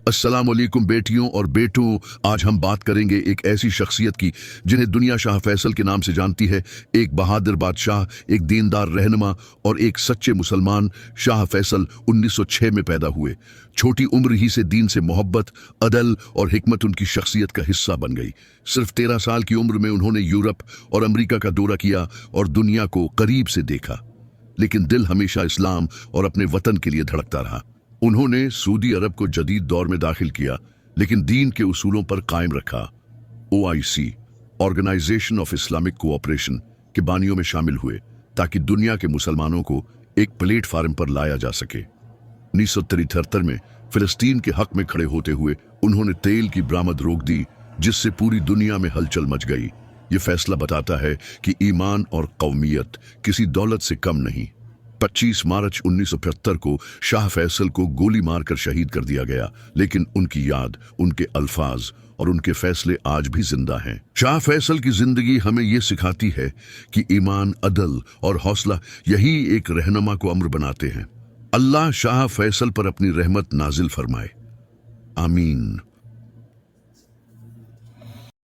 अस्सलाम वालेकुम बेटियों और बेटों, आज हम बात करेंगे एक ऐसी शख्सियत की जिन्हें दुनिया शाह फैसल के नाम से जानती है। एक बहादुर बादशाह, एक दीनदार रहनुमा और एक सच्चे मुसलमान। शाह फैसल 1906 में पैदा हुए। छोटी उम्र ही से दीन से मोहब्बत, अदल और हिकमत उनकी शख्सियत का हिस्सा बन गई। सिर्फ 13 साल की उम्र में उन्होंने यूरोप और अमेरिका का दौरा किया और दुनिया को करीब से देखा, लेकिन दिल हमेशा इस्लाम और अपने वतन के लिए धड़कता रहा। उन्होंने सऊदी अरब को जदीद दौर में दाखिल किया, लेकिन दीन के उसूलों पर कायम रखा। OIC Organisation of Islamic Cooperation के बानियों में शामिल हुए ताकि दुनिया के मुसलमानों को एक प्लेटफार्म पर लाया जा सके। 1973 में फिलिस्तीन के हक में खड़े होते हुए उन्होंने तेल की बरामद रोक दी, जिससे पूरी दुनिया में हलचल मच गई। ये फैसला बताता है कि ईमान और कौमियत किसी दौलत से कम नहीं। 25 मार्च 1975 को शाह फैसल को गोली मारकर शहीद कर दिया गया, लेकिन उनकी याद, उनके अल्फाज और उनके फैसले आज भी जिंदा हैं। शाह फैसल की जिंदगी हमें ये सिखाती है कि ईमान, अदल और हौसला यही एक रहनुमा को अमर बनाते हैं। अल्लाह शाह फैसल पर अपनी रहमत नाजिल फरमाए। आमीन।